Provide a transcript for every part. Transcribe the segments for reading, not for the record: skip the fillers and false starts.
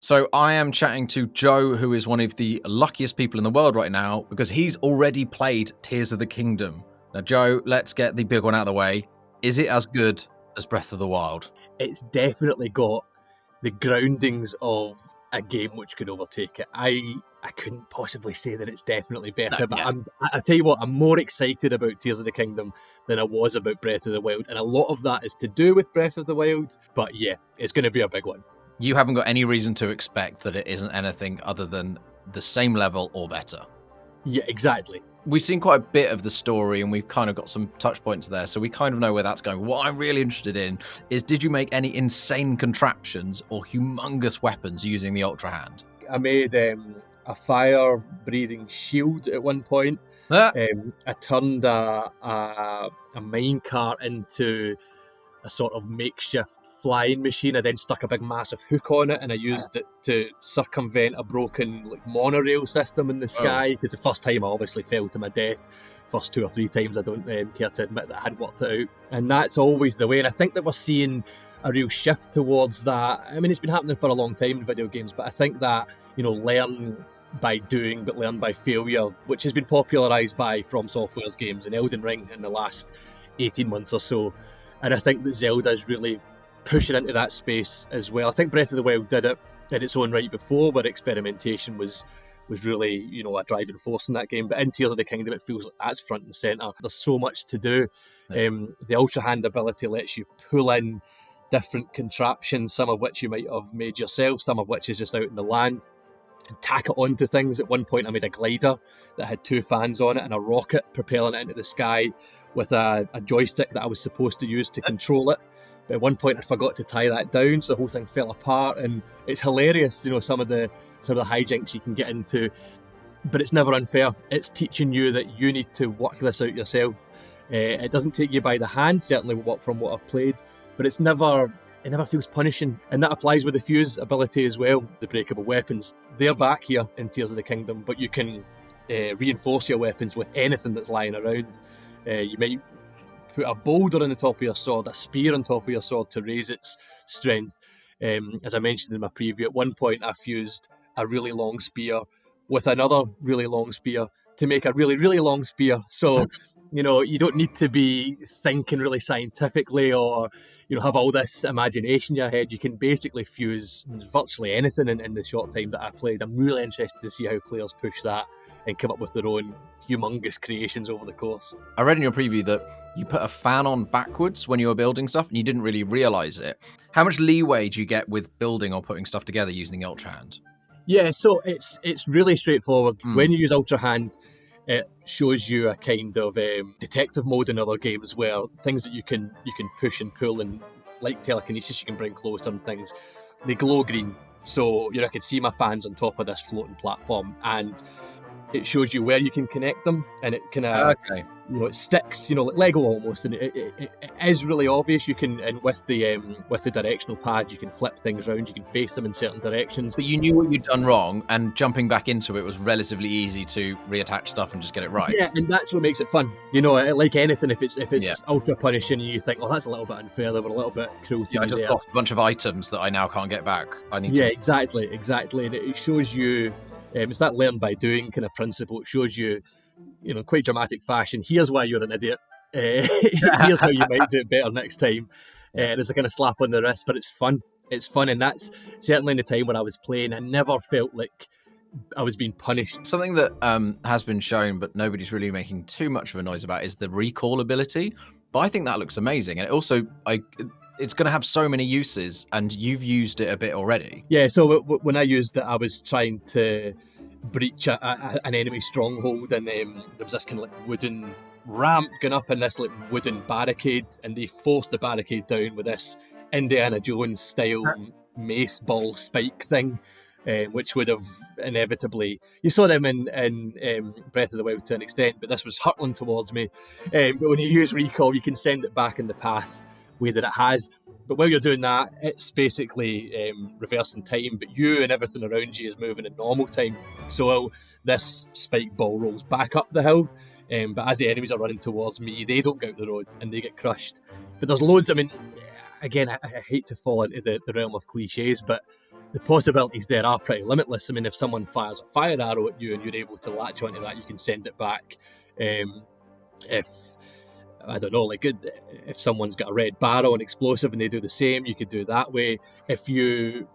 So I am chatting to Joe, who is one of the luckiest people in the world right now because he's already played Tears of the Kingdom. Now, Joe, let's get the big one out of the way. Is it as good as Breath of the Wild? It's definitely got the groundings of a game which could overtake it. I couldn't possibly say that it's definitely better, but I tell you what, I'm more excited about Tears of the Kingdom than I was about Breath of the Wild, and a lot of that is to do with Breath of the Wild, but yeah, it's going to be a big one. You haven't got any reason to expect that it isn't anything other than the same level or better. Yeah, exactly. We've seen quite a bit of the story and we've kind of got some touch points there, so we kind of know where that's going. What I'm really interested in is, did you make any insane contraptions or humongous weapons using the Ultrahand? I made a fire-breathing shield at one point. I turned a minecart into a sort of makeshift flying machine. I then stuck a big massive hook on it and I used it to circumvent a broken monorail system in the sky, because the first time I obviously fell to my death. First 2 or 3 times I don't care to admit that I hadn't worked it out. And that's always the way, and I think that we're seeing a real shift towards that. I mean, it's been happening for a long time in video games, but I think that, learn by doing but learn by failure, which has been popularised by From Software's games and Elden Ring in the last 18 months or so. And I think that Zelda is really pushing into that space as well. I think Breath of the Wild did it in its own right before, where experimentation was really, a driving force in that game. But in Tears of the Kingdom, it feels like that's front and centre. There's so much to do. The Ultrahand ability lets you pull in different contraptions, some of which you might have made yourself, some of which is just out in the land, and tack it onto things. At one point, I made a glider that had 2 fans on it and a rocket propelling it into the sky with a joystick that I was supposed to use to control it. But at one point I forgot to tie that down, so the whole thing fell apart, and it's hilarious, some of the hijinks you can get into, but it's never unfair. It's teaching you that you need to work this out yourself. It doesn't take you by the hand, certainly from what I've played, but it never feels punishing, and that applies with the fuse ability as well. The breakable weapons, they're back here in Tears of the Kingdom, but you can reinforce your weapons with anything that's lying around. You might put a boulder on the top of your sword, a spear on top of your sword to raise its strength. As I mentioned in my preview, at one point I fused a really long spear with another really long spear to make a really, really long spear. So, you don't need to be thinking really scientifically or, have all this imagination in your head. You can basically fuse virtually anything in the short time that I played. I'm really interested to see how players push that and come up with their own humongous creations over the course. I read in your preview that you put a fan on backwards when you were building stuff and you didn't really realise it. How much leeway do you get with building or putting stuff together using the Ultrahand? Yeah, so it's really straightforward. When you use Ultrahand, it shows you a kind of detective mode in other games where things that you can push and pull, and like telekinesis you can bring closer and things, they glow green. So I can see my fans on top of this floating platform, and it shows you where you can connect them, and it kind of it sticks, like Lego almost, and it is really obvious. You can, and with the directional pad, you can flip things around, you can face them in certain directions. But you knew what you'd done wrong, and jumping back into it was relatively easy to reattach stuff and just get it right. Yeah, and that's what makes it fun. Like anything, if it's ultra punishing, and you think, that's a little bit unfair, they were a little bit cruel to me. I just lost a bunch of items that I now can't get back. Exactly, and it shows you. It's that learn by doing kind of principle. It shows you, in quite dramatic fashion, here's why you're an idiot. Here's how you might do it better next time. And it's a kind of slap on the wrist, but it's fun. It's fun, and that's certainly in the time when I was playing, I never felt like I was being punished. Something that has been shown, but nobody's really making too much of a noise about, is the recall ability. But I think that looks amazing, and it also, it's going to have so many uses, and you've used it a bit already. Yeah, so when I used it, I was trying to breach an enemy stronghold, and there was this kind of wooden ramp going up in this wooden barricade, and they forced the barricade down with this Indiana Jones style mace ball spike thing, which would have inevitably, you saw them in Breath of the Wild to an extent, but this was hurtling towards me. But when you use recall, you can send it back in the path way that it has. But while you're doing that, it's basically reversing time, but you and everything around you is moving in normal time. So this spike ball rolls back up the hill, but as the enemies are running towards me, they don't get out the road and they get crushed. But there's loads, again, I hate to fall into the realm of cliches, but the possibilities there are pretty limitless. I mean, if someone fires a fire arrow at you and you're able to latch onto that, you can send it back. If I don't know, like if someone's got a red barrel and explosive and they do the same, you could do it that way. If you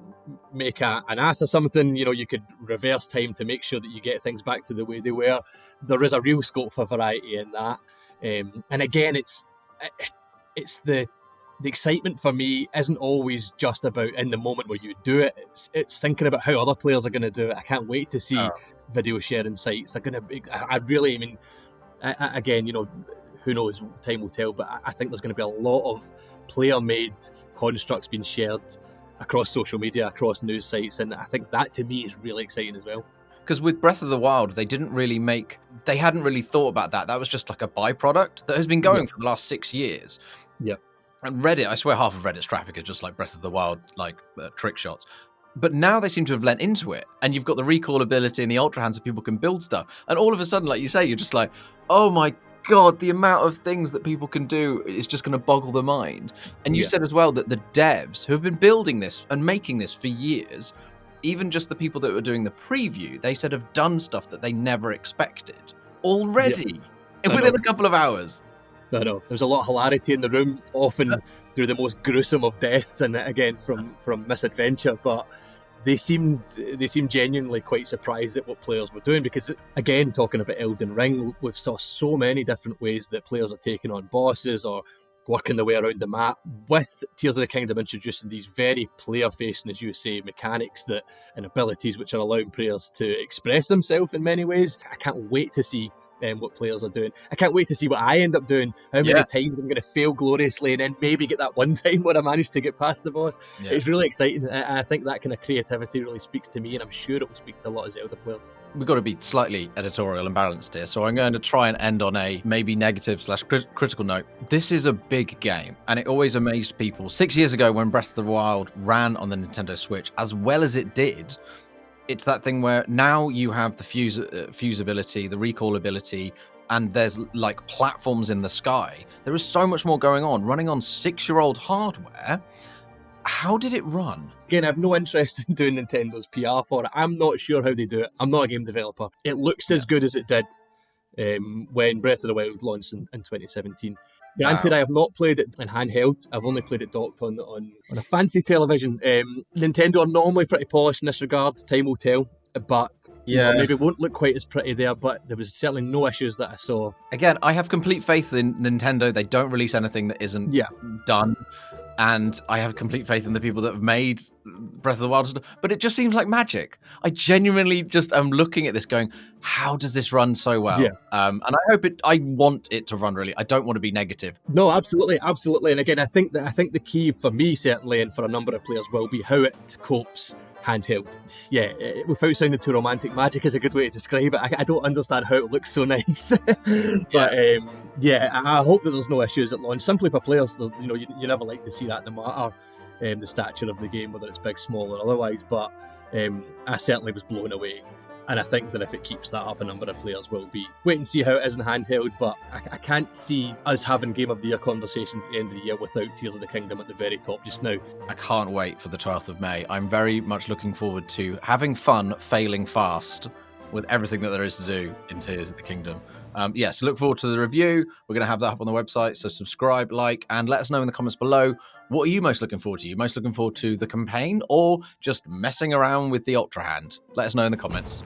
make an ass of something, you could reverse time to make sure that you get things back to the way they were. There is a real scope for variety in that. And again, it's the excitement for me isn't always just about in the moment where you do it. It's thinking about how other players are going to do it. I can't wait to see video sharing sites. They're going to be, again, who knows, time will tell, but I think there's going to be a lot of player-made constructs being shared across social media, across news sites, and I think that to me is really exciting as well. Because with Breath of the Wild, they hadn't really thought about that. That was just like a byproduct that has been going for the last 6 years. Yeah. And Reddit, I swear half of Reddit's traffic is just like Breath of the Wild, like trick shots. But now they seem to have lent into it. And you've got the recall ability and the Ultrahand so people can build stuff. And all of a sudden, like you say, you're just like, oh my God, the amount of things that people can do is just going to boggle the mind. And you said as well that the devs who have been building this and making this for years, even just the people that were doing the preview, they said have done stuff that they never expected already within a couple of hours. I know. There's a lot of hilarity in the room, often through the most gruesome of deaths, and again from misadventure. But they seemed genuinely quite surprised at what players were doing, because again, talking about Elden Ring, we've saw so many different ways that players are taking on bosses or working their way around the map, with Tears of the Kingdom introducing these very player-facing, as you say, mechanics and abilities which are allowing players to express themselves in many ways. I can't wait to see what players are doing. I can't wait to see what I end up doing, how many times I'm going to fail gloriously and then maybe get that one time where I manage to get past the boss. It's really exciting. I think that kind of creativity really speaks to me, and I'm sure it will speak to a lot of Zelda players. We've got to be slightly editorial and balanced here, so I'm going to try and end on a maybe negative / critical note. This is a big game, and it always amazed people. 6 years ago, when Breath of the Wild ran on the Nintendo Switch, as well as it did, it's that thing where now you have the fuse ability, the recall ability, and there's like platforms in the sky. There is so much more going on. Running on 6-year-old hardware, how did it run? Again, I have no interest in doing Nintendo's PR for it. I'm not sure how they do it. I'm not a game developer. It looks as good as it did when Breath of the Wild launched in 2017. Granted, I have not played it in handheld. I've only played it docked on a fancy television. Nintendo are normally pretty polished in this regard. Time will tell. But maybe it won't look quite as pretty there, but there was certainly no issues that I saw. Again, I have complete faith in Nintendo. They don't release anything that isn't done. And I have complete faith in the people that have made Breath of the Wild. But it just seems like magic. I genuinely just am looking at this going, how does this run so well? Yeah. And I want it to run really. I don't want to be negative. No, absolutely. And again, I think the key for me, certainly, and for a number of players, will be how it copes handheld. Yeah, without sounding too romantic, magic is a good way to describe it. I don't understand how it looks so nice. But I hope that there's no issues at launch. Simply for players, you never like to see that, no matter the stature of the game, whether it's big, small, or otherwise. But I certainly was blown away. And I think that if it keeps that up, a number of players will be. Wait and see how it is in handheld, but I can't see us having Game of the Year conversations at the end of the year without Tears of the Kingdom at the very top just now. I can't wait for the 12th of May. I'm very much looking forward to having fun, failing fast with everything that there is to do in Tears of the Kingdom. So look forward to the review. We're going to have that up on the website, so subscribe, like, and let us know in the comments below. What are you most looking forward to? Are you most looking forward to the campaign or just messing around with the Ultrahand? Let us know in the comments.